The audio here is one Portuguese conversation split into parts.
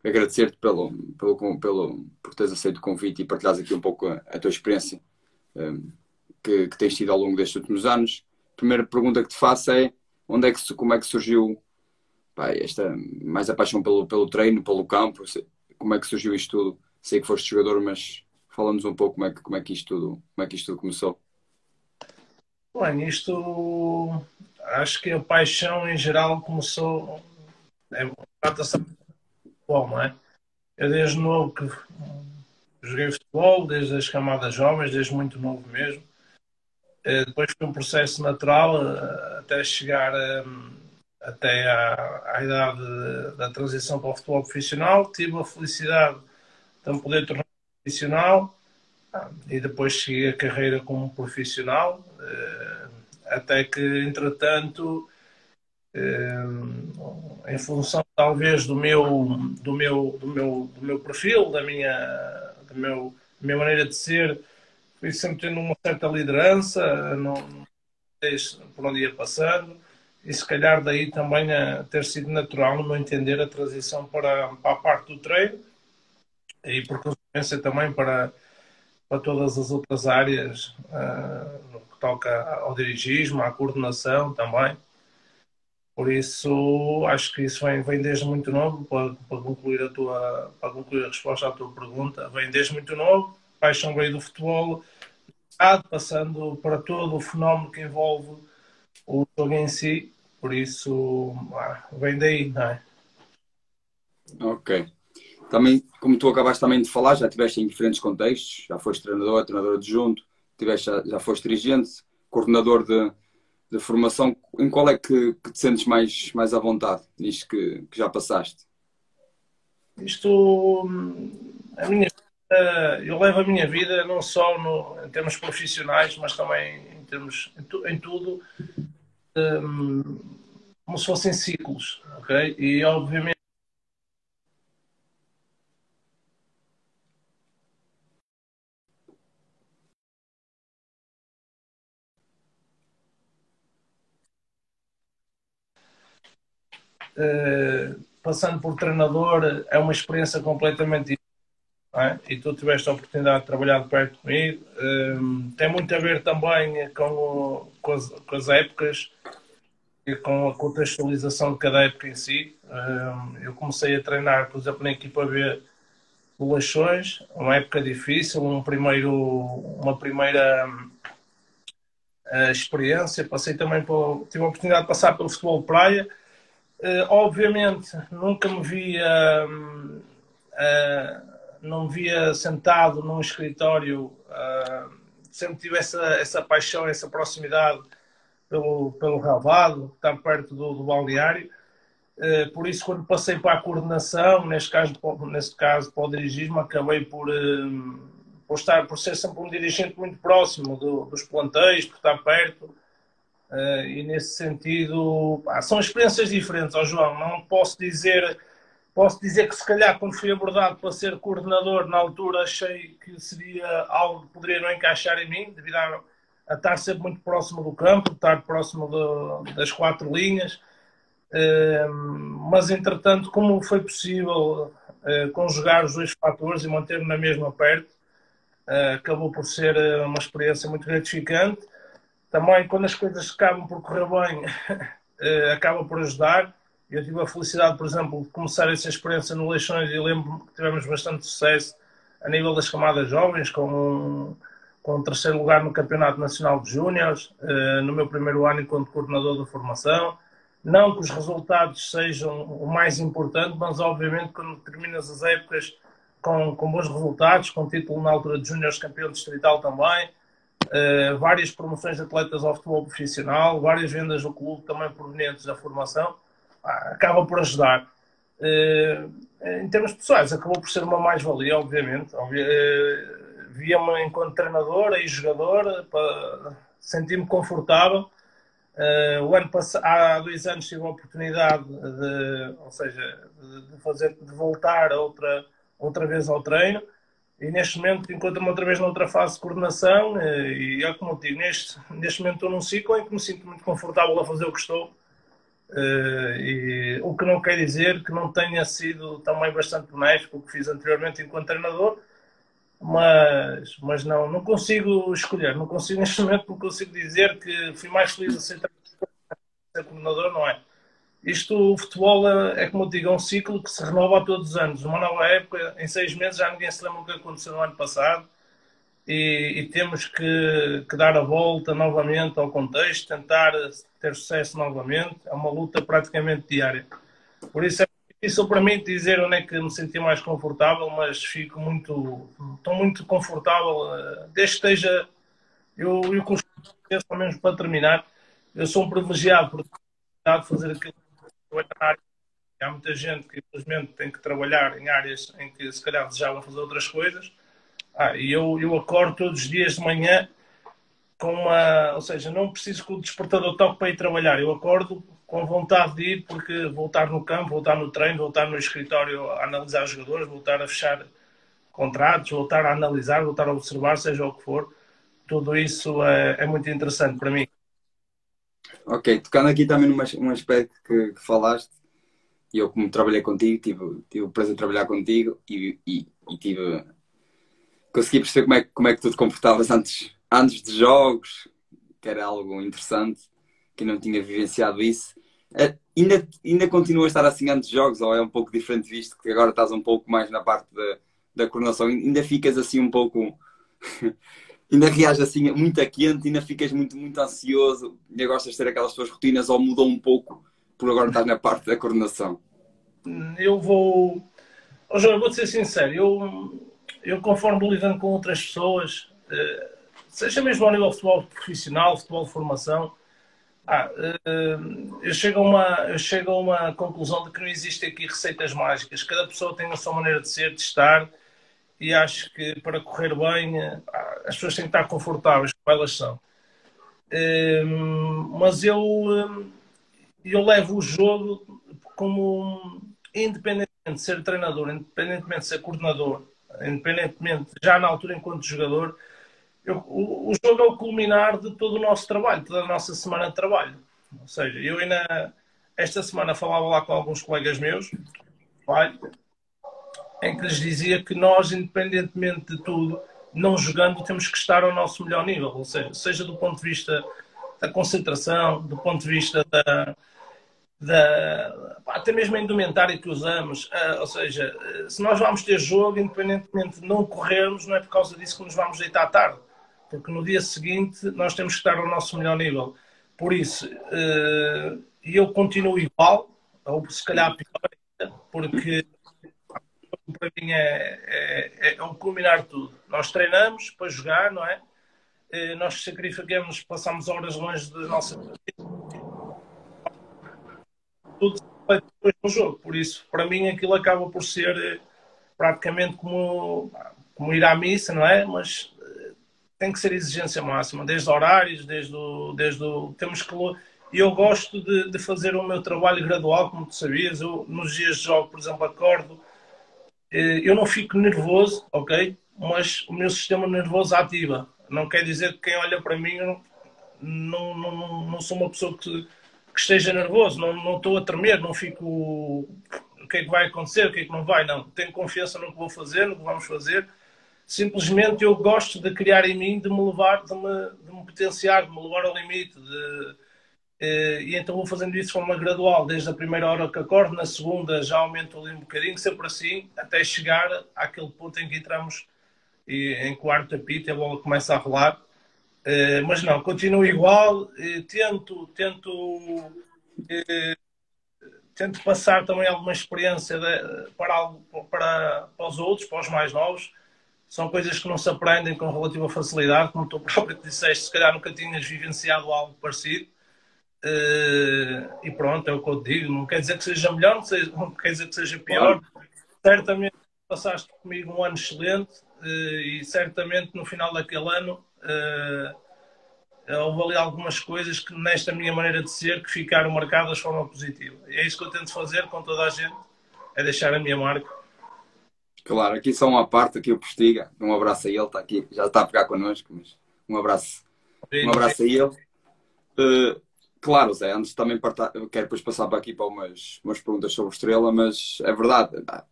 agradecer-te por teres aceito o convite e partilhares aqui um pouco a tua experiência que tens tido ao longo destes últimos anos. A primeira pergunta que te faço é como é que surgiu esta mais a paixão pelo treino, pelo campo? Como é que surgiu isto tudo? Sei que foste jogador, mas fala-nos um pouco como é que isto tudo começou. Bem, isto acho que a paixão em geral começou. Trata-se de futebol, não é? Eu desde novo que joguei futebol, desde as camadas jovens, desde muito novo mesmo. Depois foi um processo natural até chegar até à idade da transição para o futebol profissional. Tive a felicidade de me poder tornar profissional e depois segui a carreira como profissional, até que, entretanto, em função talvez do meu perfil, da minha maneira de ser, fui sempre tendo uma certa liderança, não sei por onde ia passando, e se calhar daí também a ter sido natural, no meu entender, a transição para a parte do treino e por consequência também para todas as outras áreas, no que toca ao dirigismo, à coordenação também. Por isso, acho que isso vem desde muito novo, para concluir a resposta à tua pergunta, vem desde muito novo, paixão veio do futebol, passando para todo o fenómeno que envolve o jogo em si, por isso vem daí, não é? Ok. Também, como tu acabaste também de falar, já estiveste em diferentes contextos, já foste treinador adjunto, já foste dirigente, coordenador de formação. Em qual é que te sentes mais à vontade nisto que já passaste? Isto, eu levo a minha vida não só em termos profissionais, mas também em tudo, como se fossem ciclos, ok? E obviamente passando por treinador é uma experiência completamente diferente, não é? E tu tiveste a oportunidade de trabalhar de perto comigo. Tem muito a ver também com as épocas e com a contextualização de cada época em si. Eu comecei a treinar, por exemplo, na equipa B do Leixões, uma época difícil, uma primeira experiência. Tive a oportunidade de passar pelo futebol de praia. Obviamente, nunca me via, não me via sentado num escritório. Sempre tive essa paixão, essa proximidade pelo relvado, estar perto do balneário. Por isso, quando passei para a coordenação, neste caso para o dirigismo, acabei por ser sempre um dirigente muito próximo dos plantéis, por estar perto. E nesse sentido, são experiências diferentes, João. Não posso dizer que se calhar quando fui abordado para ser coordenador, na altura achei que seria algo que poderia não encaixar em mim, devido a estar sempre muito próximo do campo, estar próximo das quatro linhas. Mas entretanto, como foi possível conjugar os dois fatores e manter-me na mesma perto, acabou por ser uma experiência muito gratificante. Também quando as coisas acabam por correr bem, acaba por ajudar. Eu tive a felicidade, por exemplo, de começar essa experiência no Leixões e lembro-me que tivemos bastante sucesso a nível das camadas jovens, com um terceiro lugar no Campeonato Nacional de Júniores, no meu primeiro ano enquanto coordenador da formação. Não que os resultados sejam o mais importante, mas obviamente quando terminas as épocas com bons resultados, com título na altura de Júniores campeão distrital também, várias promoções de atletas ao futebol profissional, várias vendas do clube também provenientes da formação, acaba por ajudar. Em termos pessoais, acabou por ser uma mais-valia, obviamente. Via-me enquanto treinador e jogador, senti-me confortável. Há 2 anos tive a oportunidade de voltar outra vez ao treino. E neste momento encontro-me outra vez noutra fase de coordenação e é como eu digo, neste momento estou num ciclo em que me sinto muito confortável a fazer o que estou E o que não quer dizer que não tenha sido também bastante benéfico o que fiz anteriormente enquanto treinador, mas não consigo escolher, não consigo neste momento, não consigo dizer que fui mais feliz a ser coordenador, não é? Isto, o futebol é como eu digo, é um ciclo que se renova a todos os anos. Uma nova época, em 6 meses já ninguém se lembra o que aconteceu no ano passado e temos que dar a volta novamente ao contexto, tentar ter sucesso novamente. É uma luta praticamente diária. Por isso é difícil para mim dizer onde é que me senti mais confortável, mas estou muito confortável, desde que esteja, eu costumo dizer, só mesmo para terminar, eu sou um privilegiado por ter de fazer aquilo que na área. Há muita gente que infelizmente tem que trabalhar em áreas em que se calhar desejavam fazer outras coisas. E eu acordo todos os dias de manhã com ou seja, não preciso que o despertador toque para ir trabalhar. Eu acordo com vontade de ir porque vou estar no campo, vou estar no treino, vou estar no escritório a analisar os jogadores, vou estar a fechar contratos, vou estar a analisar, vou estar a observar, seja o que for. Tudo isso é muito interessante para mim. Ok, tocando aqui também num aspecto que falaste, e eu como trabalhei contigo, tive o prazer de trabalhar contigo e consegui perceber como é que tu te comportavas antes de jogos, que era algo interessante, que não tinha vivenciado isso. Ainda continua a estar assim antes de jogos, ou é um pouco diferente visto que agora estás um pouco mais na parte da coordenação, ainda ficas assim um pouco... ainda reages assim muito a quente, ainda ficas muito ansioso, ainda gostas de ter aquelas tuas rotinas, ou mudou um pouco por agora estás na parte da coordenação? Eu vou... Oh, João, eu vou-te ser sincero, eu conforme lidando com outras pessoas, seja mesmo ao nível de futebol profissional, futebol de formação, eu chego a uma conclusão de que não existem aqui receitas mágicas. Cada pessoa tem a sua maneira de ser, de estar, e acho que para correr bem, as pessoas têm que estar confortáveis com elas são. Mas eu levo o jogo como, independentemente de ser treinador, independentemente de ser coordenador, independentemente, já na altura enquanto jogador, o jogo é o culminar de todo o nosso trabalho, toda a nossa semana de trabalho. Ou seja, eu ainda esta semana falava lá com alguns colegas meus, em que lhes dizia que nós, independentemente de tudo, não jogando, temos que estar ao nosso melhor nível. Ou seja do ponto de vista da concentração, do ponto de vista até mesmo a indumentária que usamos. Ou seja, se nós vamos ter jogo, independentemente de não corrermos, não é por causa disso que nos vamos deitar tarde. Porque no dia seguinte nós temos que estar ao nosso melhor nível. Por isso, eu continuo igual, ou se calhar pior, porque para mim é o culminar de tudo. Nós treinamos para jogar, não é? Nós sacrificamos, passamos horas longe da nossa tudo depois do jogo. Por isso, para mim, aquilo acaba por ser praticamente como ir à missa, não é? Mas tem que ser exigência máxima, desde horários, temos que. E eu gosto de fazer o meu trabalho gradual, como tu sabias. Eu, nos dias de jogo, por exemplo, acordo, eu não fico nervoso, ok? Mas o meu sistema nervoso ativa. Não quer dizer que quem olha para mim não sou uma pessoa que esteja nervoso, não estou a tremer, não fico o que é que vai acontecer, o que é que não vai, não. Tenho confiança no que vou fazer, no que vamos fazer. Simplesmente eu gosto de criar em mim, de me levar, de me potenciar, de me levar ao limite. E então vou fazendo isso de forma gradual, desde a primeira hora que acordo, na segunda já aumento ali um bocadinho, sempre assim, até chegar àquele ponto em que entramos em quarto apito e a bola começa a rolar. Mas não, continuo igual, tento passar também alguma experiência para os outros, para os mais novos. São coisas que não se aprendem com relativa facilidade, como tu próprio disseste, se calhar nunca tinhas vivenciado algo parecido. E pronto, é o que eu digo. Não quer dizer que seja melhor, não quer dizer que seja pior. Certamente passaste comigo um ano excelente e certamente no final daquele ano houve ali algumas coisas que nesta minha maneira de ser que ficaram marcadas de forma positiva. E é isso que eu tento fazer com toda a gente, é deixar a minha marca. Claro, aqui só uma parte, aqui o Postiga, um abraço a ele, está aqui, já está a pegar connosco, mas um abraço a ele. Claro, Zé, antes também quero depois passar para aqui para umas perguntas sobre Estrela, mas é verdade, pá,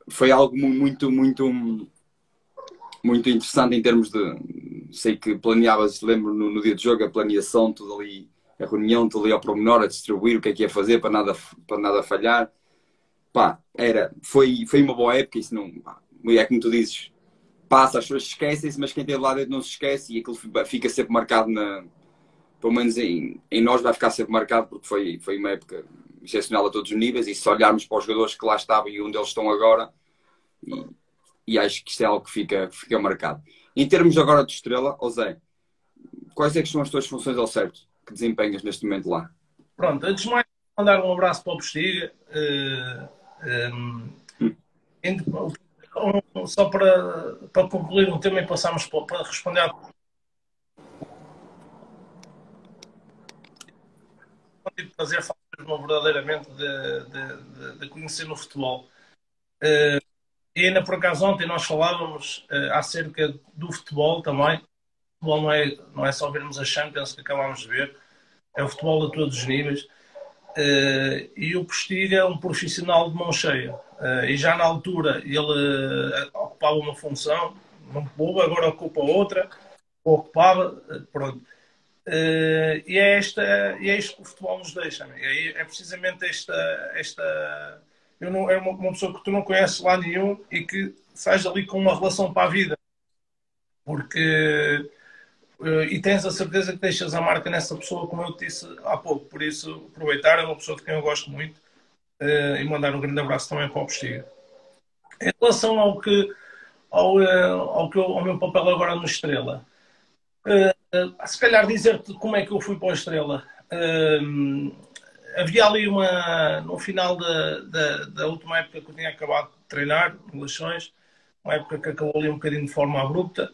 foi algo muito interessante em termos de. Sei que planeavas, lembro no dia de jogo, a planeação, tudo ali, a reunião, tudo ali ao pormenor, a distribuir o que é que ia fazer para nada falhar. Pá, foi uma boa época, isso não. Pá, é como tu dizes, passa, as pessoas esquecem-se, mas quem tem lá dentro não se esquece e aquilo fica sempre marcado pelo menos em nós vai ficar sempre marcado porque foi uma época excepcional a todos os níveis e se olharmos para os jogadores que lá estavam e onde eles estão agora e, e acho que isto é algo que fica marcado. Em termos agora de Estrela, José, quais é que são as tuas funções ao certo que desempenhas neste momento lá? Pronto, antes de mais, mandar um abraço para o Postiga. Só para concluir um tema e passarmos para responder à prazer falar verdadeiramente de conhecer no futebol. E ainda por acaso ontem nós falávamos acerca do futebol também. O futebol não é só vermos a Champions que acabámos de ver, é o futebol a todos os níveis. E o Postiga é um profissional de mão cheia. E já na altura ele ocupava uma função, não pouco, agora ocupa outra, ocupava, pronto. E é isto que o futebol nos deixa. É precisamente eu não, é uma pessoa que tu não conheces lá nenhum e que sais ali com uma relação para a vida. Porque e tens a certeza que deixas a marca nessa pessoa, como eu te disse há pouco. Por isso, aproveitar, é uma pessoa de quem eu gosto muito e mandar um grande abraço também para o Postiga. Em relação ao meu papel agora no Estrela, se calhar dizer-te como é que eu fui para o Estrela. Havia ali no final da última época que eu tinha acabado de treinar, Leixões, uma época que acabou ali um bocadinho de forma abrupta,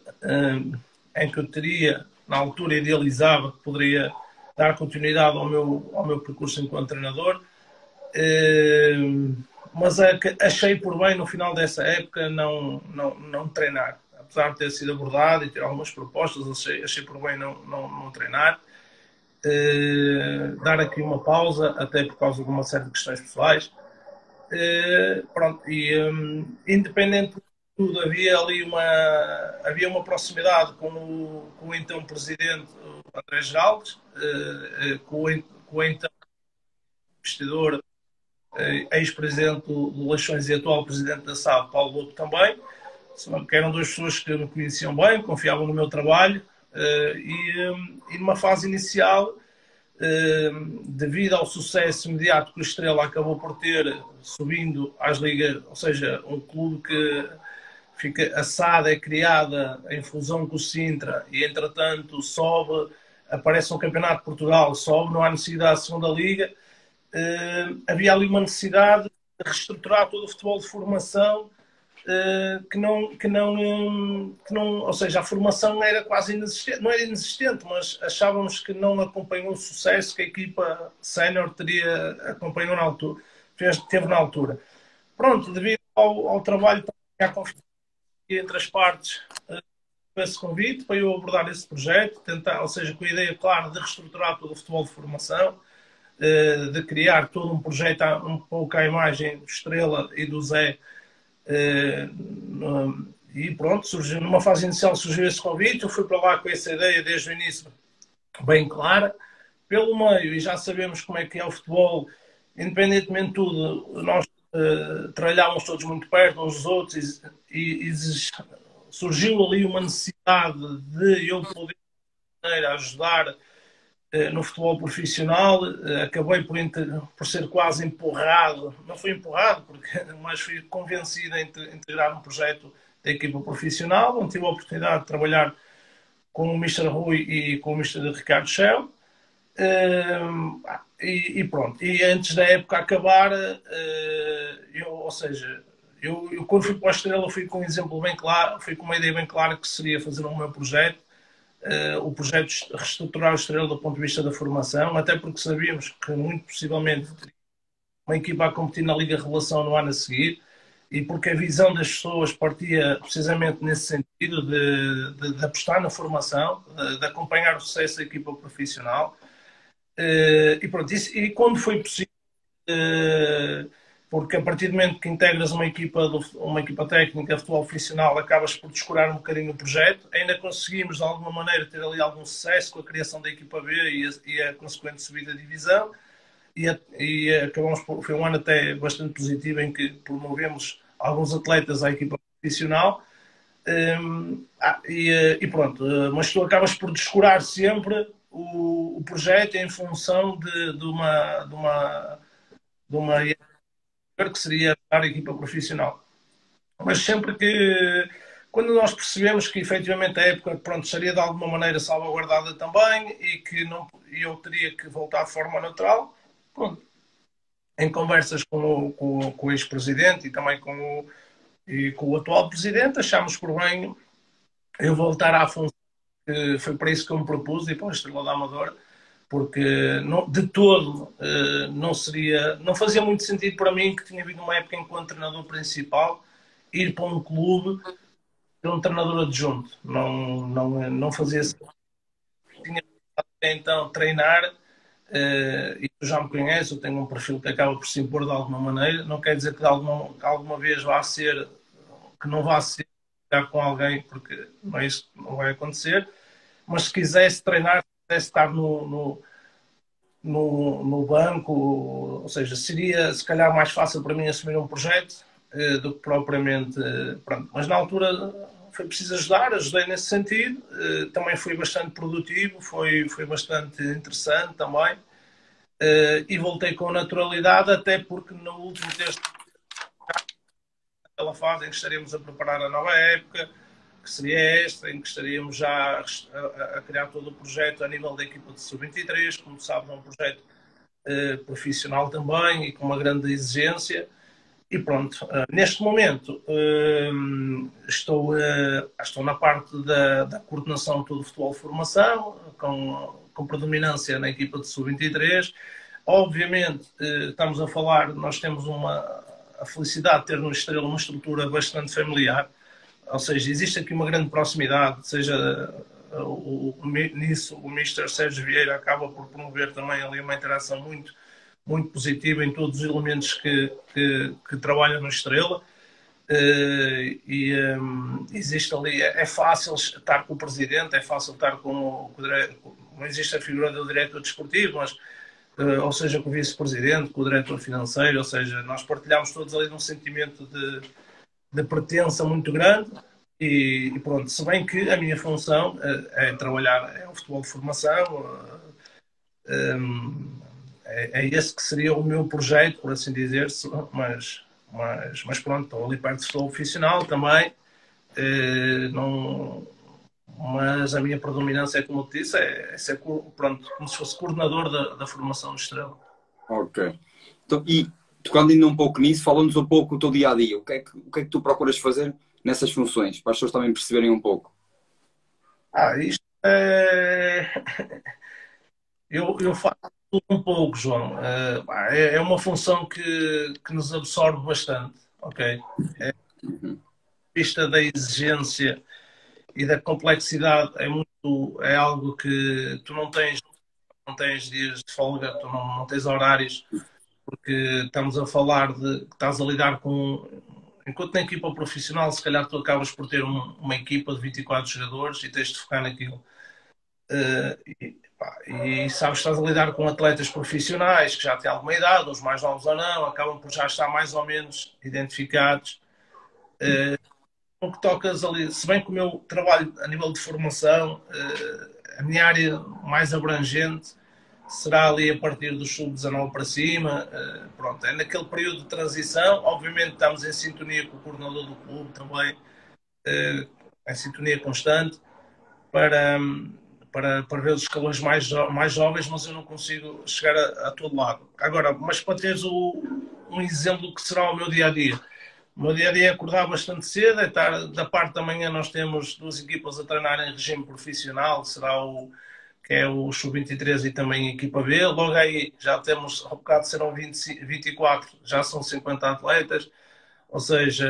em que eu teria, na altura, idealizava que poderia dar continuidade ao meu percurso enquanto treinador. Mas achei por bem, no final dessa época, não treinar. Apesar de ter sido abordado e ter algumas propostas, achei por bem não treinar. Dar aqui uma pausa, até por causa de uma série de questões pessoais. Pronto, e independente de tudo, havia uma proximidade com o então presidente André Geraldes, com o então investidor, ex-presidente do Leixões e atual presidente da SAD, Paulo Boto também, que eram duas pessoas que me conheciam bem, confiavam no meu trabalho, e numa fase inicial, devido ao sucesso imediato que o Estrela acabou por ter, subindo às ligas, ou seja, um clube que a SAD é criada em fusão com o Sintra e entretanto sobe, aparece um campeonato de Portugal, sobe, não há necessidade de segunda liga. Havia ali uma necessidade de reestruturar todo o futebol de formação, ou seja, a formação era quase inexistente, não era inexistente, mas achávamos que não acompanhou o sucesso que a equipa sénior acompanhou na altura, teve na altura. Pronto, devido ao trabalho e à confiança entre as partes, esse convite para eu abordar esse projeto, ou seja, com a ideia clara de reestruturar todo o futebol de formação, de criar todo um projeto um pouco à imagem do Estrela e do Zé. E pronto, numa fase inicial surgiu esse convite, eu fui para lá com essa ideia desde o início bem clara. Pelo meio, e já sabemos como é que é o futebol, independentemente de tudo, nós trabalhávamos todos muito perto uns dos outros e surgiu ali uma necessidade de eu poder ajudar no futebol profissional. Acabei por ser quase empurrado, não fui empurrado, mas fui convencido a integrar um projeto da equipa profissional, onde tive a oportunidade de trabalhar com o Mr. Rui e com o Mr. Ricardo Schell. E pronto, e antes da época acabar, ou seja, eu quando fui para a Estrela fui com um exemplo bem claro, fui com uma ideia bem clara que seria fazer o meu projeto, o projeto de reestruturar a Estrela do ponto de vista da formação, até porque sabíamos que muito possivelmente uma equipa a competir na Liga Revelação no ano a seguir, e porque a visão das pessoas partia precisamente nesse sentido de apostar na formação, de acompanhar o sucesso da equipa profissional. E pronto, e quando foi possível, porque a partir do momento que integras uma equipa técnica de futebol profissional, acabas por descurar um bocadinho o projeto. Ainda conseguimos, de alguma maneira, ter ali algum sucesso com a criação da equipa B e a consequente subida de divisão. E acabamos foi um ano até bastante positivo em que promovemos alguns atletas à equipa profissional. E pronto, mas tu acabas por descurar sempre o projeto em função de uma que seria a equipa profissional. Mas sempre que, quando nós percebemos que efetivamente a época, pronto, seria de alguma maneira salvaguardada também e que não, eu teria que voltar de forma natural, pronto, em conversas com o ex-presidente e também com o atual presidente, achámos por bem eu voltar à função, que foi para isso que eu me propus, e para a Estrela da Amadora, porque não, de todo não fazia muito sentido para mim, que tinha havido uma época enquanto treinador principal, ir para um clube ser um treinador adjunto. Não fazia sentido. Tinha então treinar, e tu já me conheces, eu tenho um perfil que acaba por se impor de alguma maneira. Não quer dizer que alguma vez vá ser, que não vá ser com alguém, porque não é isso que não vai acontecer. Mas se quisesse treinar, se quisesse estar no banco, ou seja, seria se calhar mais fácil para mim assumir um projeto do que propriamente. Pronto. Mas na altura foi preciso ajudei nesse sentido. Também foi bastante produtivo, foi bastante interessante também. E voltei com naturalidade, até porque no último texto, naquela fase em que estaremos a preparar a nova época, que seria esta, em que estaríamos já a criar todo o projeto a nível da equipa de sub-23, como sabes, é um projeto profissional também e com uma grande exigência. E pronto, neste momento estou na parte da coordenação de todo o futebol de formação, com predominância na equipa de sub-23. Obviamente, estamos a falar, nós temos a felicidade de ter no Estrela uma estrutura bastante familiar, ou seja, existe aqui uma grande proximidade, seja nisso o Mr. Sérgio Vieira acaba por promover também ali uma interação muito, muito positiva em todos os elementos que trabalham na Estrela. Existe ali, é fácil estar com o presidente, é fácil estar não existe a figura do diretor desportivo, mas ou seja, com o vice-presidente, com o diretor financeiro, ou seja, nós partilhamos todos ali num sentimento de pertença muito grande. E pronto, se bem que a minha função é trabalhar, é o futebol de formação, é esse que seria o meu projeto, por assim dizer, mas pronto, estou ali perto do futebol profissional também, não, mas a minha predominância, como eu te disse, é ser, pronto, como se fosse coordenador da formação do Estrela. Ok. Então, e tocando ainda um pouco nisso, falando-nos um pouco do teu dia-a-dia. O que é que tu procuras fazer nessas funções, para as pessoas também perceberem um pouco? Isto é... Eu faço tudo um pouco, João. É uma função que nos absorve bastante, ok? Vista da exigência e da complexidade, é algo que tu não tens dias de folga, tu não tens horários, porque estamos a falar de que estás a lidar com. Enquanto na equipa profissional, se calhar tu acabas por ter uma equipa de 24 jogadores e tens de focar naquilo. E sabes que estás a lidar com atletas profissionais que já têm alguma idade, os mais novos ou não, acabam por já estar mais ou menos identificados. O que tocas ali, se bem que o meu trabalho a nível de formação, a minha área mais abrangente será ali a partir do sub-19 para cima. Pronto, é naquele período de transição. Obviamente estamos em sintonia com o coordenador do clube também, em sintonia constante, para, para ver os escalões mais jovens, mas eu não consigo chegar a todo lado. Agora, mas para teres um exemplo do que será o meu dia-a-dia. O meu dia-a-dia é acordar bastante cedo, da parte da manhã nós temos duas equipas a treinar em regime profissional, que é o Sub-23 e também a equipa B. Logo aí já temos, ao bocado serão 24, já são 50 atletas, ou seja,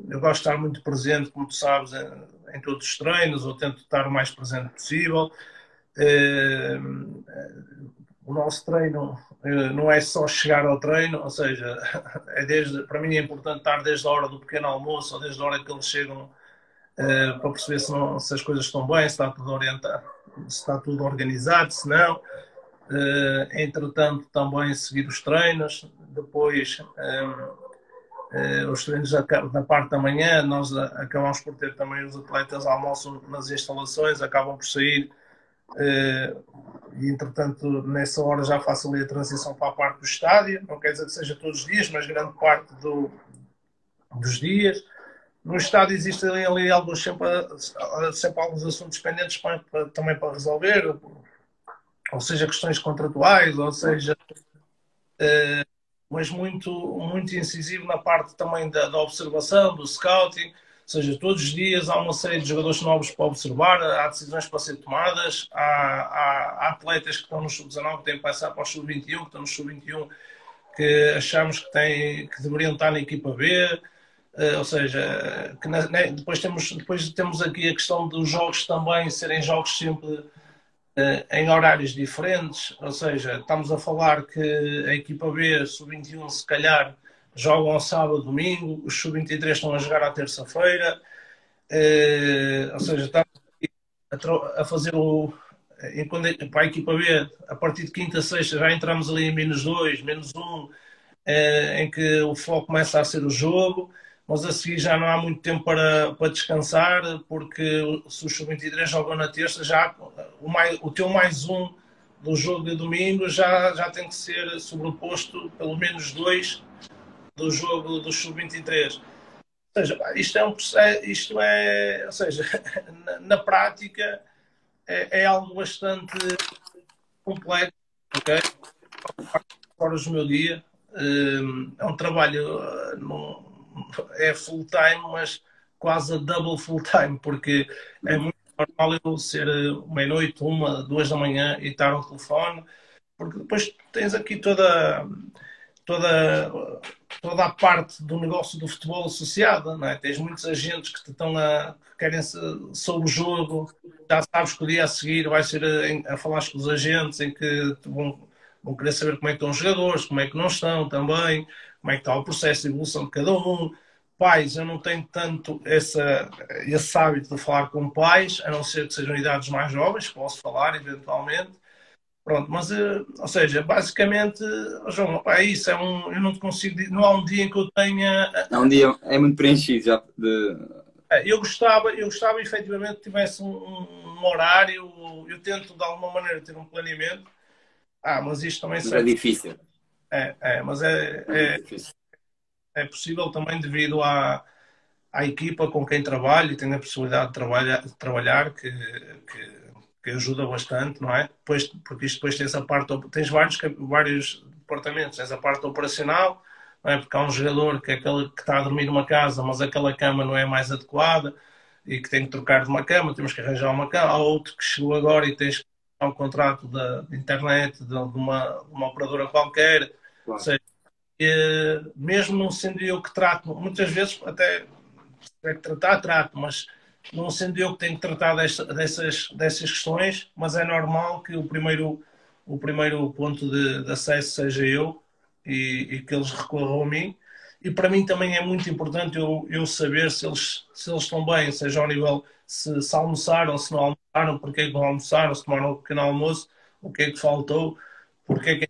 eu gosto de estar muito presente, como tu sabes, em todos os treinos, ou tento estar o mais presente possível. o nosso treino não é só chegar ao treino, ou seja, para mim é importante estar desde a hora do pequeno almoço ou desde a hora que eles chegam para perceber se as coisas estão bem, se está tudo orientado, se está tudo organizado, se não. Entretanto, também seguir os treinos, depois os treinos na parte da manhã, nós acabamos por ter também os atletas almoçam nas instalações, acabam por sair e entretanto nessa hora já faço ali a transição para a parte do estádio, não quer dizer que seja todos os dias, mas grande parte dos dias. No estádio existem ali alguns sempre alguns assuntos pendentes também para resolver, ou seja, questões contratuais, ou seja, mas muito incisivo na parte também da observação, do scouting, ou seja, todos os dias há uma série de jogadores novos para observar, há decisões para ser tomadas, há atletas que estão no sub-19 que têm que passar para o sub-21, que estão no sub-21 que achamos que deveriam estar na equipa B, ou seja, depois temos aqui a questão dos jogos também serem jogos sempre em horários diferentes, ou seja, estamos a falar que a equipa B, sub-21, se calhar jogam ao sábado, domingo, os sub-23 estão a jogar à terça-feira, ou seja, estamos a fazer para a equipa B, a partir de quinta, sexta, já entramos ali em -2, -1, em que o foco começa a ser o jogo, mas a seguir já não há muito tempo para descansar, porque se os sub-23 jogam na terça, já o teu +1 do jogo de domingo já tem que ser sobreposto pelo menos 2 do jogo dos sub-23. Ou seja, ou seja, na prática é algo bastante complexo, ok? Horas do meu dia, é um trabalho é full time, mas quase a double full time, porque é muito normal eu ser meia-noite, 1, 2 da manhã e estar no telefone, porque depois tens aqui toda a parte do negócio do futebol associada, não é? Tens muitos agentes que que querem sobre o jogo, já sabes que o dia a seguir vai ser a falar com os agentes em que vão querer saber como é que estão os jogadores, como é que não estão também, como é que está o processo de evolução de cada um. Pais, eu não tenho tanto esse hábito de falar com pais, a não ser que sejam idades mais jovens, posso falar eventualmente. Pronto, mas, ou seja, basicamente, João, é isso, eu não consigo, não há um dia em que eu tenha... É um dia, é muito preenchido já de... Eu gostava efetivamente que tivesse um horário, eu tento de alguma maneira ter um planeamento, mas isto também Mas é difícil. Mas É difícil. é possível também devido à equipa com quem trabalho e tenho a possibilidade de trabalhar que ajuda bastante, não é? Porque isto depois tens a parte, tens vários departamentos, tens a parte operacional, não é? Porque há um jogador que é aquele que está a dormir numa casa, mas aquela cama não é mais adequada e que tem que trocar de uma cama, temos que arranjar uma cama. Há outro que chegou agora e tens que dar um contrato de internet de uma operadora qualquer. Claro. Ou seja, mesmo não sendo eu que trato, muitas vezes até é que trato, mas não sendo eu que tenho que tratar dessas questões, mas é normal que o primeiro ponto de acesso seja eu e que eles recorram a mim. E para mim também é muito importante eu saber se eles estão bem, seja ao nível se almoçaram, se não almoçaram, porque é que não almoçaram, se tomaram um pequeno almoço, o que é que faltou, porque é que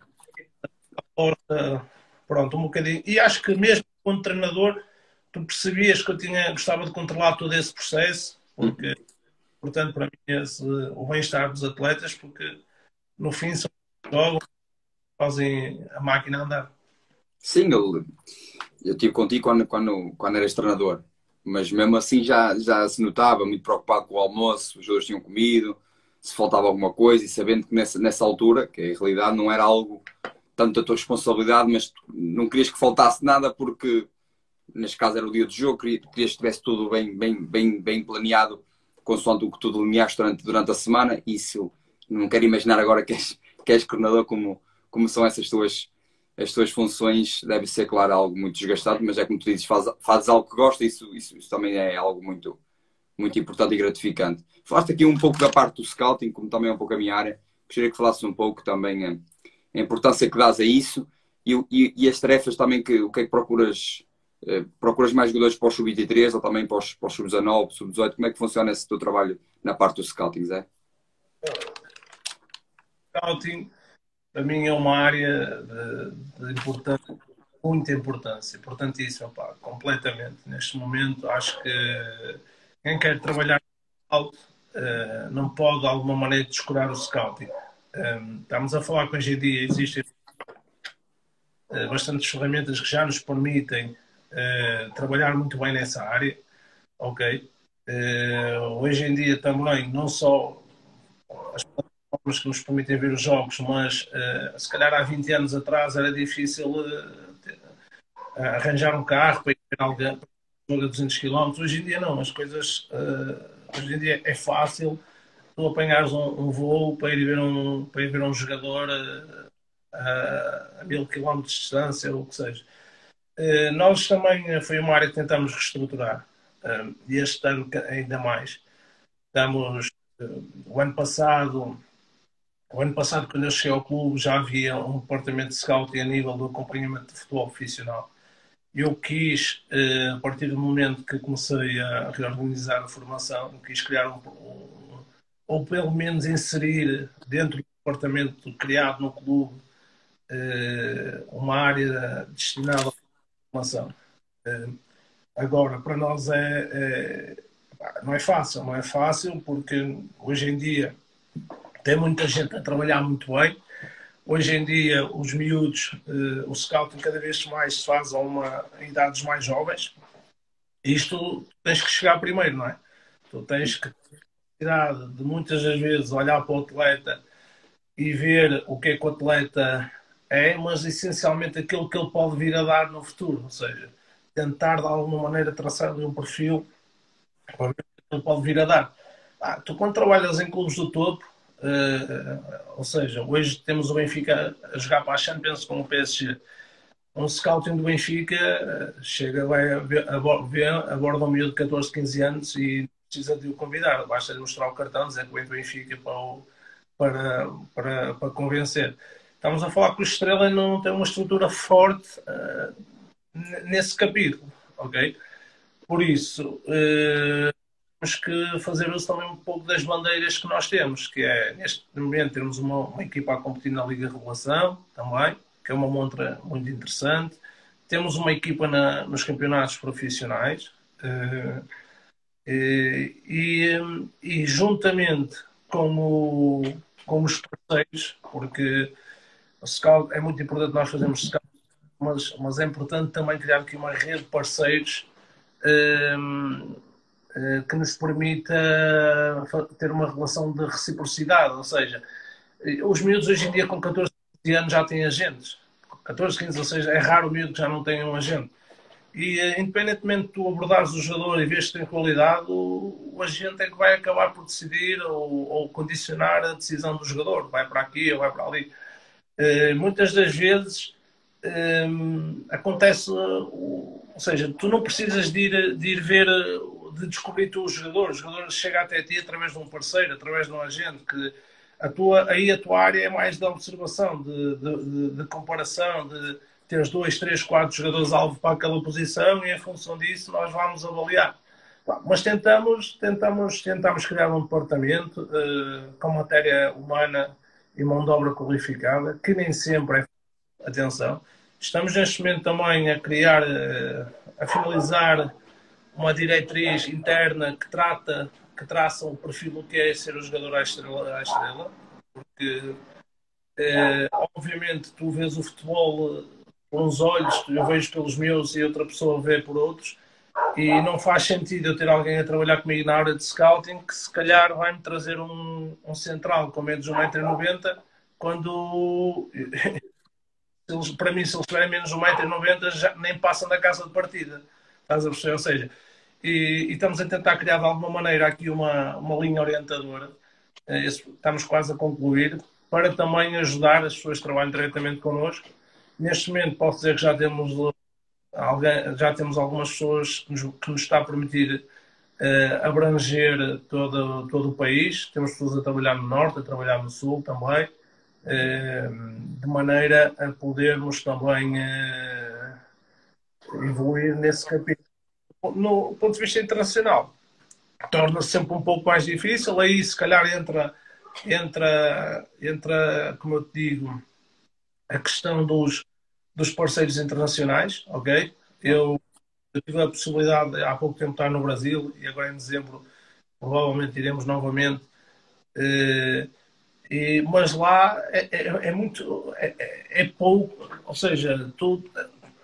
pronto, um bocadinho. E acho que mesmo como treinador tu percebias que gostava de controlar todo esse processo, porque, portanto, para mim, o bem-estar dos atletas, porque no fim são jogos que fazem a máquina andar. Sim, eu estive contigo quando eras treinador, mas mesmo assim já se notava muito preocupado com o almoço, os jogadores tinham comido, se faltava alguma coisa, e sabendo que nessa altura, que em realidade não era algo tanto da tua responsabilidade, mas não querias que faltasse nada porque neste caso era o dia do jogo, querias que estivesse tudo bem planeado, consoante o que tu delineaste durante a semana. Isso não quero imaginar agora que és coordenador como são as tuas funções. Deve ser, claro, algo muito desgastado, mas é como tu dizes, fazes algo que gosta, isso também é algo muito, muito importante e gratificante. Falaste aqui um pouco da parte do scouting, como também é um pouco a minha área. Gostaria que falasses um pouco também a importância que dás a isso e as tarefas também o que é que procuras? Procuras mais jogadores para o sub-23 ou também para os sub-19, sub-18? Como é que funciona esse teu trabalho na parte do scouting, Zé? Scouting, para mim, é uma área de importância, muita importância, importantíssima, pá, completamente. Neste momento, acho que quem quer trabalhar alto não pode, de alguma maneira, descurar o scouting. Estamos a falar que hoje em dia existem bastantes ferramentas que já nos permitem trabalhar muito bem nessa área, ok? Hoje em dia também, não só as plataformas que nos permitem ver os jogos, mas se calhar há 20 anos atrás era difícil arranjar um carro para ir ver alguém para um jogo a 200 km. Hoje em dia não, as coisas hoje em dia é fácil tu apanhares um voo para ir ver um jogador a 1000 km de distância ou o que seja. Nós também foi uma área que tentamos reestruturar e este ano ainda mais. Estamos, o ano passado, quando eu cheguei ao clube, já havia um departamento de scouting a nível do acompanhamento de futebol profissional. Eu quis, a partir do momento que comecei a reorganizar a formação, quis criar ou pelo menos inserir dentro do departamento criado no clube uma área destinada à formação. Agora, para nós não é fácil porque hoje em dia tem muita gente a trabalhar muito bem. Hoje em dia, os miúdos, o scouting cada vez mais se faz em idades mais jovens. Isto tens que chegar primeiro, não é? Tu tens que ter de muitas das vezes olhar para o atleta e ver o que é que o atleta é, mas essencialmente aquilo que ele pode vir a dar no futuro. Ou seja, tentar de alguma maneira traçar-lhe um perfil para ver o que ele pode vir a dar. Tu quando trabalhas em clubes do topo, ou seja, hoje temos o Benfica a jogar para a Champions com o PSG. Um scouting do Benfica chega, aborda um miúdo de 14, 15 anos e precisa de o convidar. Basta-lhe mostrar o cartão, dizer que vem do Benfica para convencer. Estamos a falar que o Estrela não tem uma estrutura forte nesse capítulo, ok? Por isso, temos que fazer uso também um pouco das bandeiras que nós temos, que é, neste momento, temos uma equipa a competir na Liga Revelação, também, que é uma montra muito interessante. Temos uma equipa nos campeonatos profissionais e juntamente com os parceiros, porque o scout, é muito importante nós fazermos scout, mas é importante também criar aqui uma rede de parceiros que nos permita ter uma relação de reciprocidade, ou seja, os miúdos hoje em dia com 14, 15 anos já têm agentes, 14, 15, ou seja, é raro o miúdo que já não tenha um agente. E independentemente de tu abordares o jogador e vês que tem qualidade, o agente é que vai acabar por decidir ou condicionar a decisão do jogador, vai para aqui ou vai para ali. Muitas das vezes acontece, ou seja, tu não precisas de ir ver, de descobrir tu o jogador chega até ti através de um parceiro, através de um agente, que a tua área é mais de observação, de comparação, de teres 2, 3, 4 jogadores-alvo para aquela posição e em função disso nós vamos avaliar. Mas tentamos criar um departamento com matéria humana e mão de obra qualificada, que nem sempre é. Atenção, estamos neste momento também a criar, a finalizar uma diretriz interna que traça o perfil do que é ser o jogador à estrela, porque obviamente tu vês o futebol por uns olhos, eu vejo pelos meus e outra pessoa vê por outros, e não faz sentido eu ter alguém a trabalhar comigo na área de scouting que se calhar vai-me trazer um central com menos de 1,90 m quando para mim, se eles tiverem menos de 1,90 m já nem passam da casa de partida. Estás a perceber? Ou seja, e estamos a tentar criar de alguma maneira aqui uma linha orientadora. Estamos quase a concluir para também ajudar as pessoas que trabalham diretamente connosco. Neste momento posso dizer que já temos algumas pessoas que nos está a permitir abranger todo o país. Temos pessoas a trabalhar no Norte, a trabalhar no Sul também. de maneira a podermos também evoluir nesse capítulo. No ponto de vista internacional, torna-se sempre um pouco mais difícil, aí se calhar entra, como eu te digo, a questão dos parceiros internacionais, ok? Eu tive a possibilidade há pouco tempo de estar no Brasil e agora em dezembro provavelmente iremos novamente. Mas lá é muito é pouco, ou seja, tu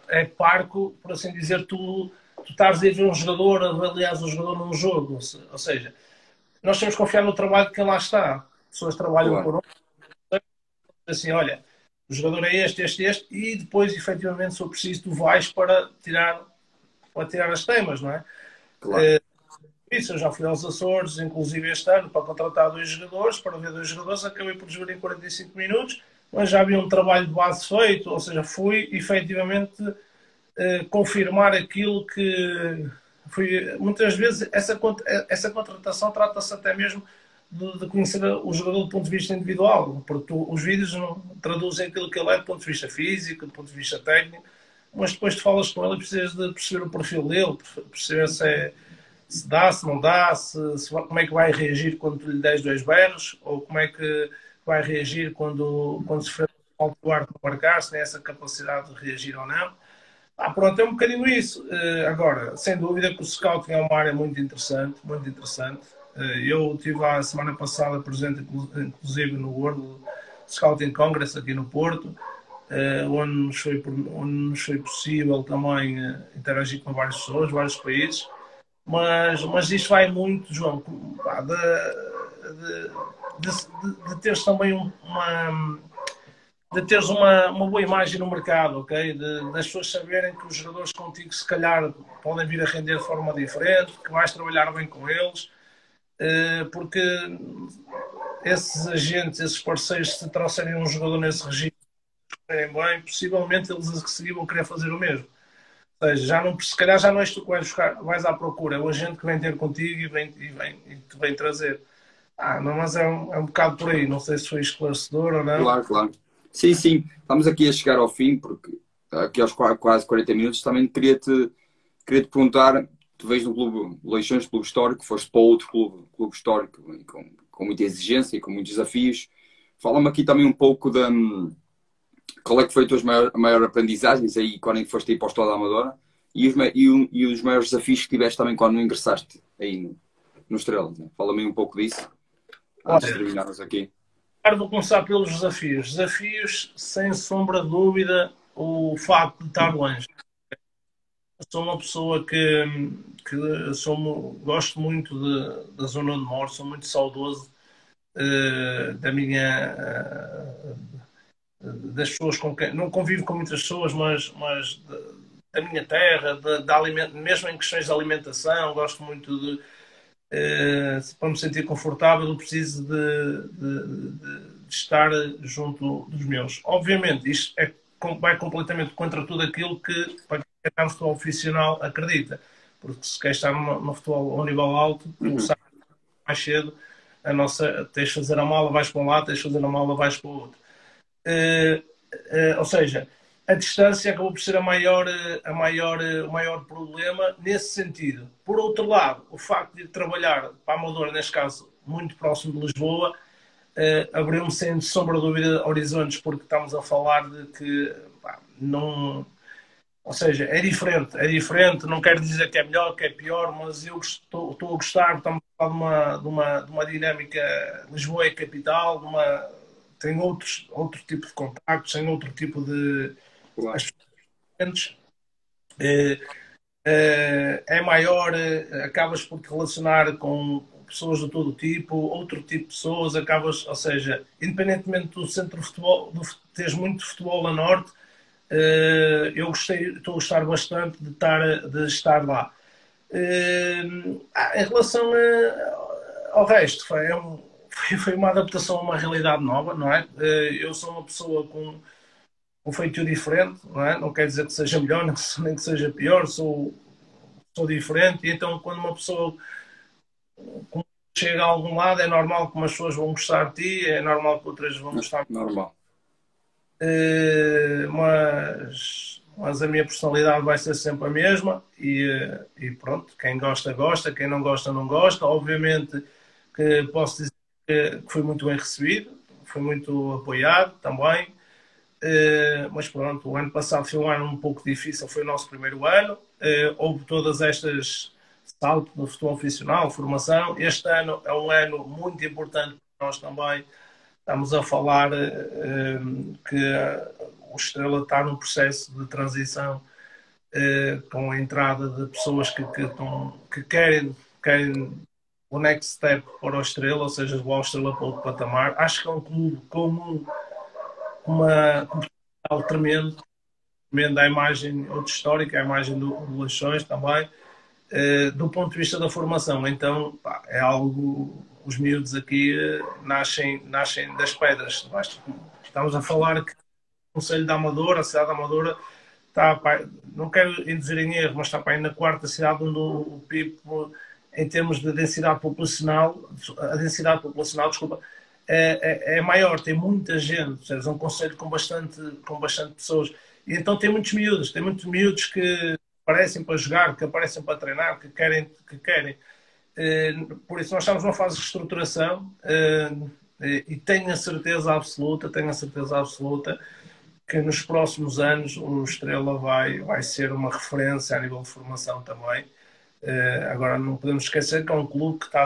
é parco, por assim dizer, tu estás a ver um jogador, avalias um jogador num jogo, ou seja, nós temos que confiar no trabalho que lá está. As pessoas trabalham por Claro, nós, assim, olha, o jogador é este, e depois, efetivamente, se for preciso, tu vais para tirar as temas, não é? claro. Isso, eu já fui aos Açores, inclusive este ano, para contratar dois jogadores, para ver dois jogadores, acabei por jogar em 45 minutos, mas já havia um trabalho de base feito, ou seja, fui efetivamente confirmar aquilo que fui. Muitas vezes essa contratação trata-se até mesmo de conhecer o jogador do ponto de vista individual, porque os vídeos não traduzem aquilo que ele é do ponto de vista físico, do ponto de vista técnico, mas depois tu falas com ele e precisas de perceber o perfil dele, perceber se dá, se não dá, como é que vai reagir quando tu lhe des dois berros, ou como é que vai reagir quando se for ao quarto para marcar, se tem essa capacidade de reagir ou não. Pronto, é um bocadinho isso. Agora, sem dúvida que o scouting é uma área muito interessante, muito interessante. Eu estive a semana passada presente, inclusive, no World Scouting Congress aqui no Porto, onde nos foi possível também interagir com várias pessoas, vários países. Mas isto vai muito, João, de teres também de teres uma boa imagem no mercado, ok? Das pessoas saberem que os jogadores contigo se calhar podem vir a render de forma diferente, que vais trabalhar bem com eles, porque esses agentes, esses parceiros, se trouxerem um jogador nesse regime bem, possivelmente eles a seguir vão querer fazer o mesmo. Ou seja, se calhar já não és tu que vais à procura, é o agente que vem ter contigo e te vem trazer. Não, mas é um bocado por aí, não sei se foi esclarecedor ou não. Claro, claro. Sim, sim. Estamos aqui a chegar ao fim, porque aqui aos quase 40 minutos também queria-te perguntar, tu vês no clube Leixões, clube histórico, foste para outro clube histórico com muita exigência e com muitos desafios. Fala-me aqui também um pouco de qual é que foi a tua maior aprendizagens aí quando foste aí para o Estado da Amadora e os maiores desafios que tiveste também quando ingressaste aí no Estrela. Né? Fala-me um pouco disso, antes de Olha, terminarmos aqui. vou começar pelos desafios. Desafios, sem sombra de dúvida, o facto de estar longe. Eu sou uma pessoa que gosto muito da zona onde moro, sou muito saudoso das pessoas com quem. Não convivo com muitas pessoas, mas da minha terra, mesmo em questões de alimentação, gosto muito para me sentir confortável, eu preciso de estar junto dos meus. Obviamente, isto vai completamente contra tudo aquilo que para quem está no futebol profissional acredita. Porque se quer estar no futebol a um nível alto, Uhum. começar mais cedo, tens de fazer a mala, vais para um lado, tens de fazer a mala, vais para o outro. Ou seja, a distância acabou por ser o maior problema nesse sentido. Por outro lado, o facto de trabalhar para a Amadora, neste caso, muito próximo de Lisboa, abriu-me sem sombra de dúvida horizontes, porque estamos a falar de que não. Ou seja, é diferente, não quero dizer que é melhor, que é pior, mas eu estou a gostar, estamos a falar de uma dinâmica, Lisboa é capital, tem outro tipo de contactos, tem outro tipo de Claro. aspectos, é maior, acabas por te relacionar com pessoas de todo tipo, outro tipo de pessoas, ou seja, independentemente do centro de futebol, teres muito futebol a norte, estou a gostar bastante de estar lá. Em relação ao resto, foi uma adaptação a uma realidade nova, não é? Eu sou uma pessoa com um feitio diferente, não é? Não quer dizer que seja melhor, nem que seja pior, sou diferente, e então quando uma pessoa chega a algum lado, é normal que umas pessoas vão gostar de ti, é normal que outras vão gostar. Normal. Mas a minha personalidade vai ser sempre a mesma e pronto, quem gosta, gosta, quem não gosta, não gosta. Obviamente que posso dizer que fui muito bem recebido, fui muito apoiado também. Mas pronto, o ano passado foi um ano um pouco difícil, foi o nosso primeiro ano. Houve todas estas saltos no futebol profissional, formação. Este ano é um ano muito importante para nós também. Estamos a falar que o Estrela está num processo de transição com a entrada de pessoas que querem o next step para o Estrela, ou seja, levar o Estrela para outro patamar. Acho que é um clube com uma potencial tremendo, tremendo a imagem histórica, a imagem do Leixões também, do ponto de vista da formação. Então, pá, é algo, os miúdos aqui nascem das pedras. Estamos a falar que o Conselho da Amadora, a cidade da Amadora, está, pá, não quero induzir em erro, mas está pá, na quarta cidade onde o PIB, em termos de densidade populacional, desculpa, é maior, tem muita gente, seja, é um concelho com bastante pessoas, e então tem muitos miúdos que aparecem para jogar, que aparecem para treinar, que querem. Por isso nós estamos numa fase de reestruturação e tenho a certeza absoluta que nos próximos anos o Estrela vai ser uma referência a nível de formação também. Agora não podemos esquecer que é um clube que está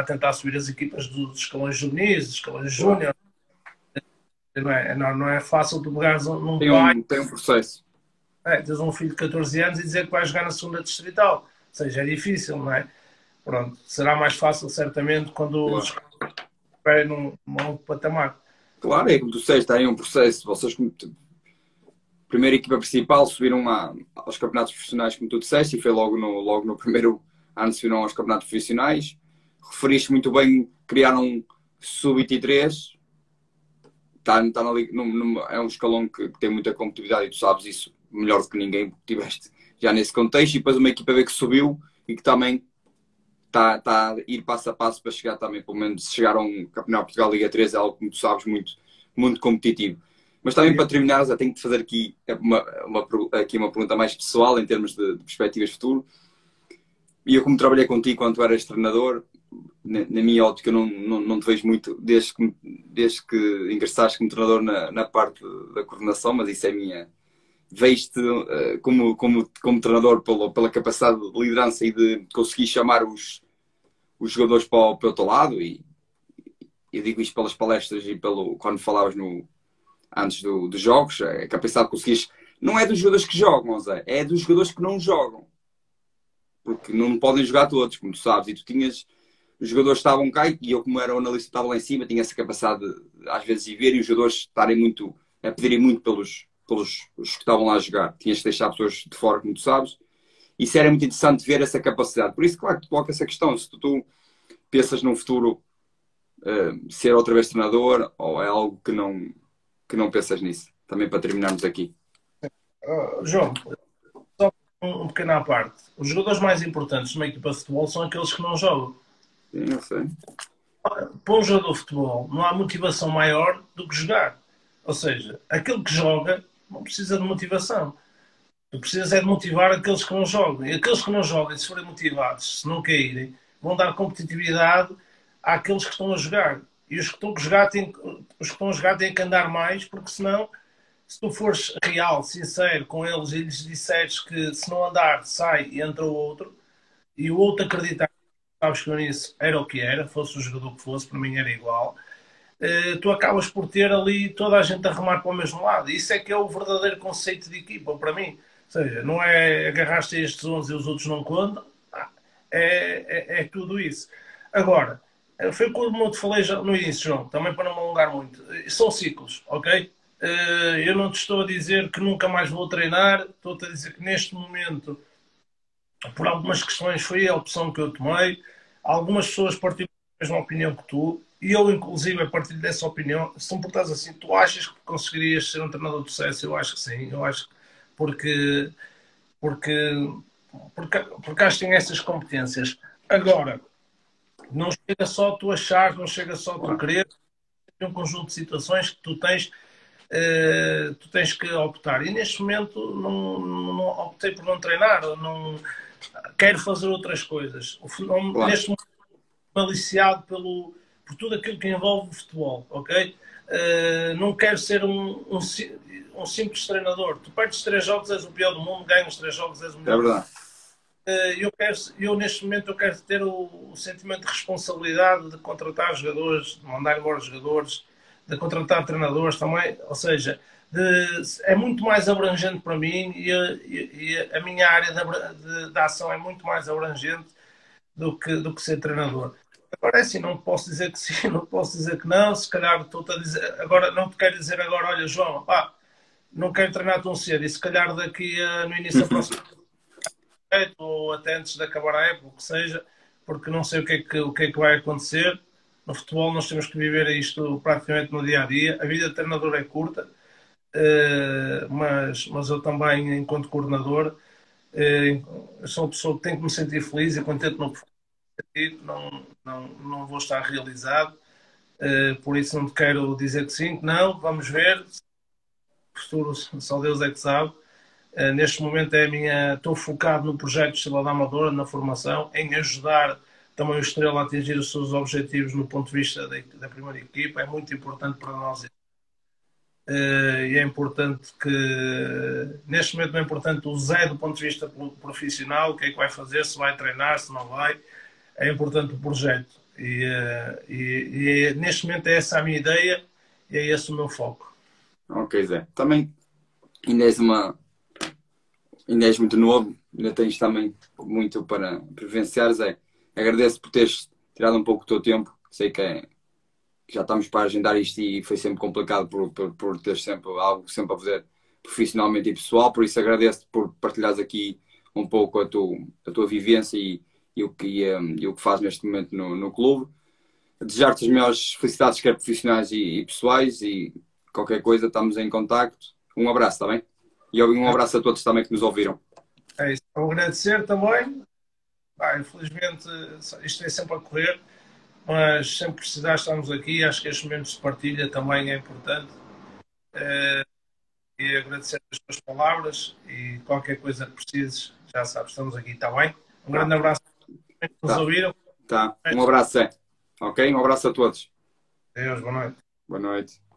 a tentar subir as equipas dos escalões juvenis, dos escalões júnior. Não é fácil tu pegares num pai. Tem um processo. Tens um filho de 14 anos e dizer que vai jogar na segunda distrital. Ou seja, é difícil, não é? Pronto, será mais fácil certamente quando os estiverem num outro patamar. Claro, é como tu disseste, tem um processo. Vocês, primeira equipa principal, subiram aos campeonatos profissionais, como tu disseste, e foi logo no primeiro ano subiram aos campeonatos profissionais. Referiste muito bem, criaram sub-23. É um escalão que tem muita competitividade e tu sabes isso melhor do que ninguém, porque estiveste já nesse contexto. E depois uma equipa B que subiu e que também está a ir passo a passo para chegar também, pelo menos, chegar a um Campeonato de Portugal Liga 3 é algo, como tu sabes, muito, muito competitivo. Mas também para terminar, já tenho que fazer aqui uma pergunta mais pessoal em termos de perspectivas de futuro. E eu, como trabalhei contigo quando tu eras treinador, na minha ótica não te vejo muito desde que ingressaste como treinador na parte da coordenação, mas isso é minha. Vejo-te como treinador pela capacidade de liderança e de conseguir chamar os jogadores para o teu lado, e eu digo isto pelas palestras e quando falavas antes dos jogos, a capacidade de conseguires, não é dos jogadores que jogam, Zé, é dos jogadores que não jogam, porque não podem jogar todos, como tu sabes, e tu tinhas, os jogadores estavam cá e eu, como era o analista, estava lá em cima, tinha essa capacidade de às vezes ir ver e os jogadores estarem a pedirem muito pelos que estavam lá a jogar. Tinhas de deixar pessoas de fora, como tu sabes. Isso era muito interessante ver essa capacidade. Por isso, claro, que tu colocas essa questão. Se tu pensas num futuro ser outra vez treinador, ou é algo que não pensas nisso? Também para terminarmos aqui. João, só um pequeno à parte. Os jogadores mais importantes numa equipa de futebol são aqueles que não jogam. Sim, eu sei. Para um jogador de futebol não há motivação maior do que jogar. Ou seja, aquele que joga não precisa de motivação. Tu precisas é de motivar aqueles que não jogam. E aqueles que não jogam, se forem motivados, se não caírem, vão dar competitividade àqueles que estão a jogar. E os que estão a jogar têm que andar mais, porque senão, se tu fores real, sincero com eles e lhes disseres que se não andar, sai e entra o outro, e o outro acreditar, sabes que nisso era o que era, fosse o jogador que fosse, para mim era igual, tu acabas por ter ali toda a gente a remar para o mesmo lado. Isso é que é o verdadeiro conceito de equipa, para mim. Ou seja, não é agarrar-te a estes 11 e os outros não contam. É tudo isso. Agora, foi como eu te falei já no início, João, também para não me alongar muito. São ciclos, ok? Eu não te estou a dizer que nunca mais vou treinar, estou-te a dizer que neste momento, por algumas questões, foi a opção que eu tomei. Algumas pessoas partilham a mesma opinião que tu, e eu, inclusive, partilho dessa opinião. Se tu portares assim, tu achas que conseguirias ser um treinador de sucesso? Eu acho que sim, eu acho que porque, porque acho que tem essas competências. Agora, Não chega só tu achar, não chega só tu querer, é um conjunto de situações que tu tens que optar. E neste momento não optei por não treinar, não quero fazer outras coisas. Claro, Neste momento, aliciado por tudo aquilo que envolve o futebol, ok? Não quero ser um simples treinador. Tu perdes 3 jogos, és o pior do mundo, ganhas 3 jogos, és o é melhor do mundo. verdade. Neste momento eu quero ter o sentimento de responsabilidade de contratar jogadores, de mandar embora jogadores, de contratar treinadores também, ou seja, é muito mais abrangente para mim e a minha área de ação é muito mais abrangente do que ser treinador. Agora é assim, não posso dizer que sim, não posso dizer que não, se calhar estou-te a dizer, agora não te quero dizer agora, olha João, pá, não quero treinar tão cedo, e se calhar no início da próxima ou até antes de acabar a época, o que seja, porque não sei o que é que vai acontecer. No futebol nós temos que viver isto praticamente no dia a dia. A vida de treinador é curta, mas eu também, enquanto coordenador, sou uma pessoa que tem que me sentir feliz e contente no que faço, não vou estar realizado. Por isso não te quero dizer que sim, que não, vamos ver. O futuro só Deus é que sabe. Neste momento estou focado no projeto Estrela da Amadora, na formação, em ajudar também o Estrela a atingir os seus objetivos no ponto de vista da primeira equipa. É muito importante para nós. E é importante que, neste momento, não é importante o Zé do ponto de vista profissional, o que é que vai fazer, se vai treinar, se não vai. É importante o projeto. Neste momento é essa a minha ideia e é esse o meu foco. Ok, Zé. Também ainda és uma, ainda és muito novo, ainda tens também muito para vivenciar, Zé. Agradeço por teres tirado um pouco do teu tempo. Sei que já estamos para agendar isto e foi sempre complicado por teres sempre algo sempre a fazer profissionalmente e pessoal, por isso agradeço-te por partilhares aqui um pouco a tua vivência e o que faz neste momento no clube. Desejar-te as melhores felicidades, quer profissionais e pessoais, e qualquer coisa estamos em contacto. Um abraço, está bem? E um abraço a todos também que nos ouviram. É isso. Vou agradecer também. Infelizmente, isto é sempre a correr, mas sempre precisar estamos aqui. Acho que estes momentos de partilha também é importante. E agradecer as tuas palavras e qualquer coisa que precises, já sabes, estamos aqui, está bem? Um Tá, grande abraço a todos que nos tá, ouviram. tá. Um abraço, Zé. Ok? Um abraço a todos. Deus, boa noite. Boa noite.